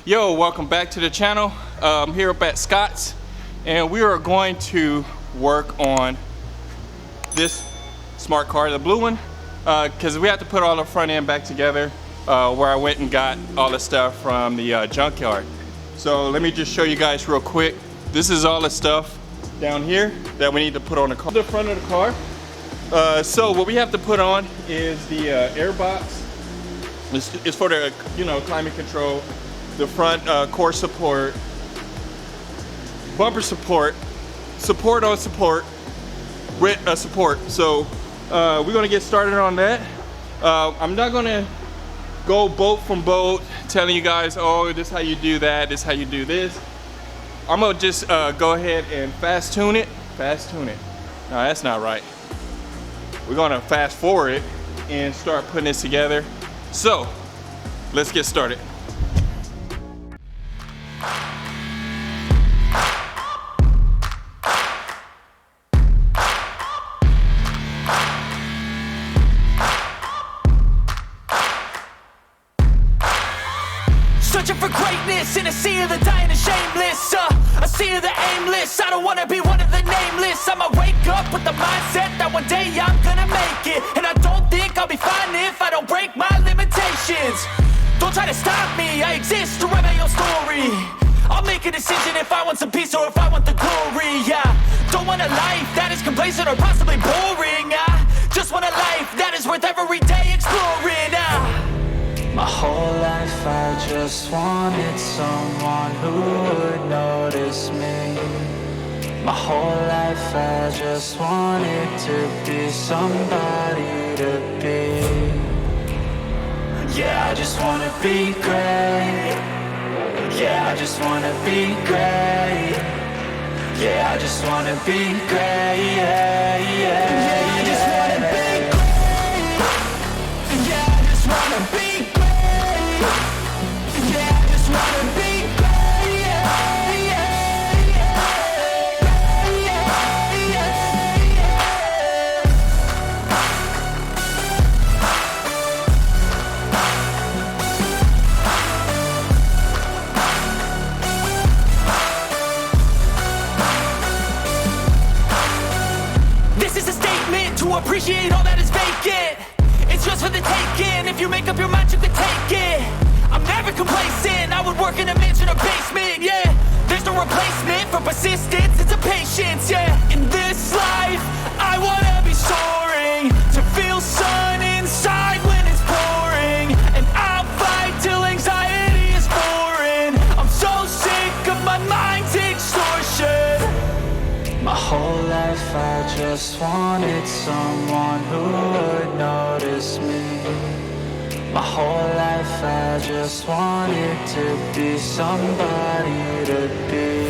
Yo, welcome back to the channel. I'm here up at Scott's, and we are going to work on this smart car, the blue one, because we have to put all the front end back together where I went and got all the stuff from the junkyard. So let me just show you guys real quick. This is all the stuff down here that we need to put on the car. The front of the car. So what we have to put on is the air box. It's for the climate control. The front core support, bumper support, support on support, with support. So we're gonna get started on that. I'm not gonna go bolt from bolt telling you guys, oh, this is how you do that, this is how you do this. I'm gonna just go ahead and fast tune it. No, that's not right. We're gonna fast forward it and start putting this together. So let's get started. Searching for greatness in a sea of the dying and shameless, a sea of the aimless. I don't wanna be one of the nameless. I'ma wake up with the mindset that one day I'm gonna make it, and I don't think I'll be fine if I don't break my limitations. Don't try to stop me, I exist to write my own story. I'll make a decision if I want some peace or if I want the glory. Yeah, don't want a life that is complacent or possibly boring. I just want a life that is worth every day exploring. My whole life I just wanted someone who would notice me. My whole life I just wanted to be somebody to be. Yeah, I just wanna be great. Yeah, I just wanna be great. Yeah, I just wanna be great. Yeah, I just wanna be great. Yeah, I just wanna be great. Appreciate all that is vacant. It's just for the taking. If you make up your mind, you can take it. I'm never complacent. I would work in a mansion or basement. Yeah, there's no replacement for persistence. It's a patience. Yeah, in this life, I wanna be soaring, to feel sun inside when it's pouring, and I'll fight till anxiety is foreign. I'm so sick of my mind's extortion. My whole life I just wanted someone who would notice me. My whole life I just wanted to be somebody to be.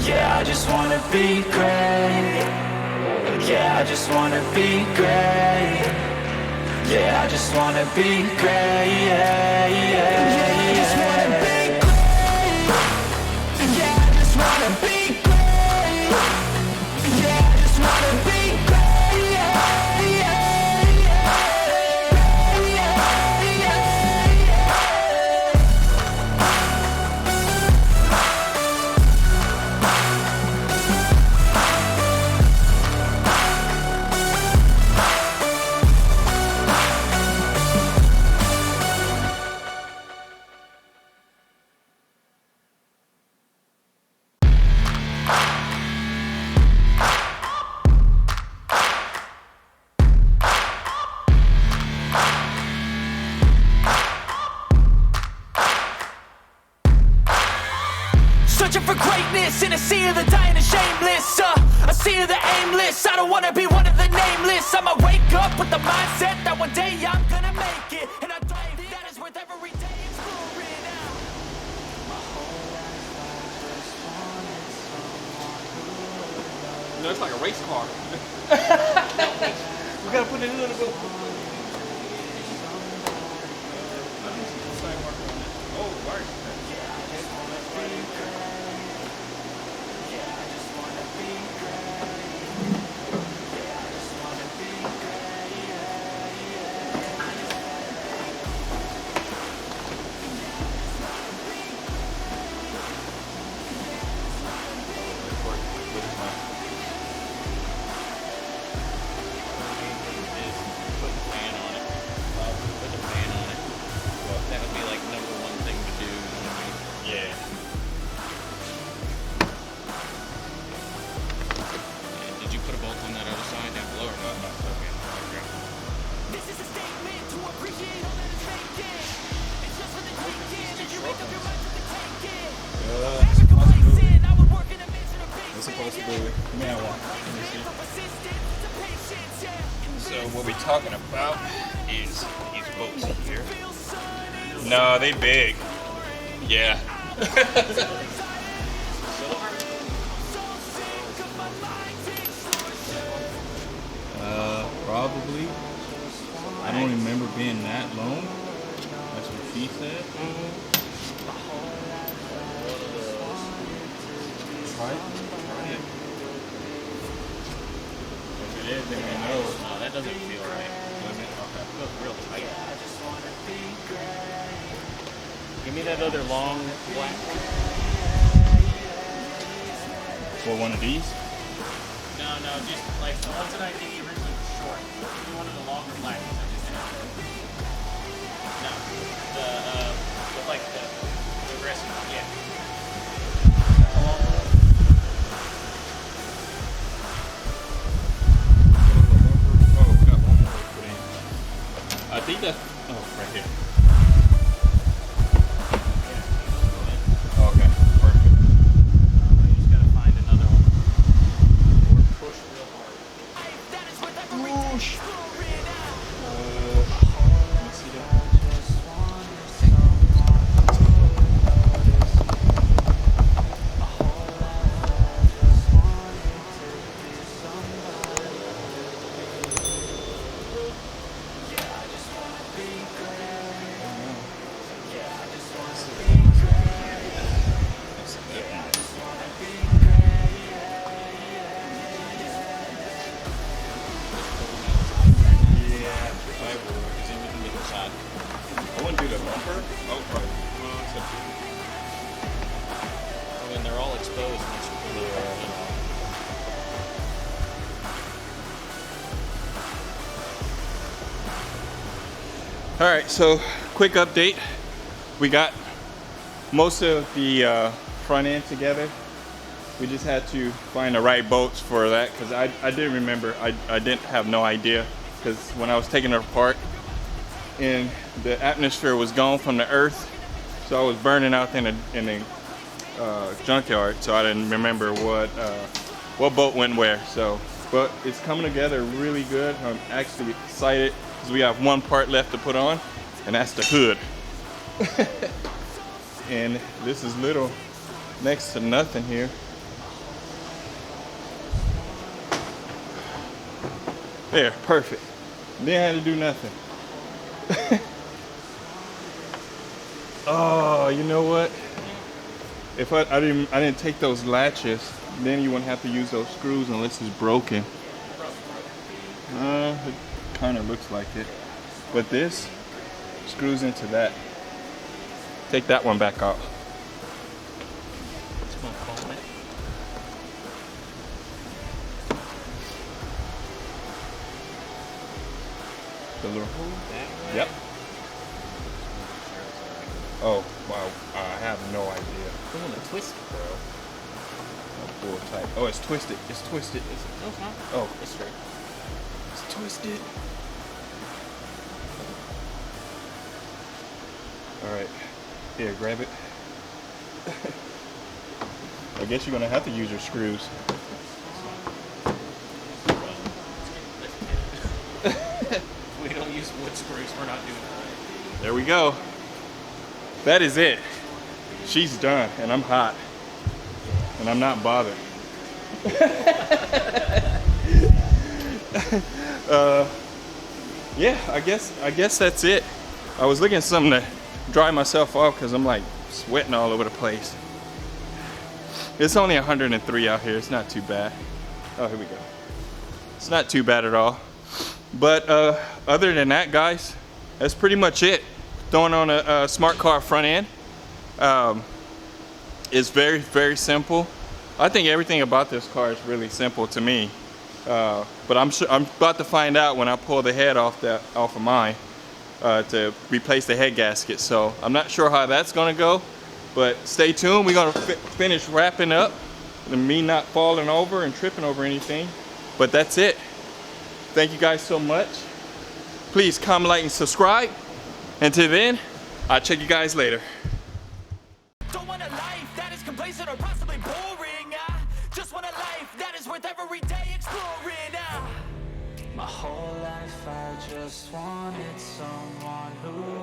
Yeah, I just wanna be great. Yeah, I just wanna be great. Yeah, I just wanna be great. Yeah, I just wanna be great. Yeah, I just wanna be great. Searching for greatness in a sea of the dying and shameless, a sea of the aimless. I don't wanna be one of the nameless. I'ma wake up with the mindset that one day I'm gonna make it, and I drive that is worth every day exploring. No, it's like a race car. We gotta put it in a little bit. Oh, right. what's the buoy? Give me that one. Let me see. So what we're talking about is these boats here. No, they big. Yeah. Probably. I don't remember being that long. That's what she said. Try it. If it is, then we know. No, that doesn't feel right. Doesn't it? Okay. It feels real tight. Give me that other long black. For one of these? No, just like the ones that I think originally were short. Give me one of the longer black ones I just had. No, the like the rest of them, yeah. Oh, we got one more to put in. I think that's, right here. Okay, perfect. You just gotta find another one. Or push real hard. Whoosh. Let me see that. I wouldn't do the bumper. Oh, right. Well, it's up to you. I mean, they're all exposed once you put it All right, so quick update. We got most of the front end together. We just had to find the right bolts for that because I didn't remember. I didn't have no idea because when I was taking it apart and the atmosphere was gone from the earth, so I was burning out in the junkyard, so I didn't remember what bolt went where. So, but it's coming together really good. I'm actually excited because we have one part left to put on, and that's the hood. And this is little next to nothing here. There, perfect. Didn't have to do nothing. Oh, you know what? If I didn't take those latches, then you wouldn't have to use those screws unless it's broken. It kind of looks like it. But this screws into that. Take that one back out. It's gonna foam it. The little. That way? Yep. Oh, wow. I have no idea. Don't want to twist it, bro. I'll pull tight. Oh, it's twisted. It's twisted. No, it's not. Oh, It's straight. it's twisted. All right. Here, grab it. I guess you're gonna have to use your screws. We don't use wood screws. We're not doing that. There we go. That is it. She's done, and I'm hot, and I'm not bothered. Yeah, I guess that's it. I was looking at something to dry myself off because I'm like sweating all over the place. It's only 103 out here. It's not too bad. Oh, here we go. It's not too bad at all. But other than that, guys, that's pretty much it. Throwing on a smart car front end. It's very, very simple. I think everything about this car is really simple to me. But I'm about to find out when I pull the head off of mine to replace the head gasket. So I'm not sure how that's gonna go, but stay tuned. We're gonna finish wrapping up and me not falling over and tripping over anything. But that's it. Thank you guys so much. Please comment, like, and subscribe. Until then, I'll check you guys later. Don't want a life that is complacent or possibly boring. I just want a life is worth every day exploring. My whole life I just wanted someone who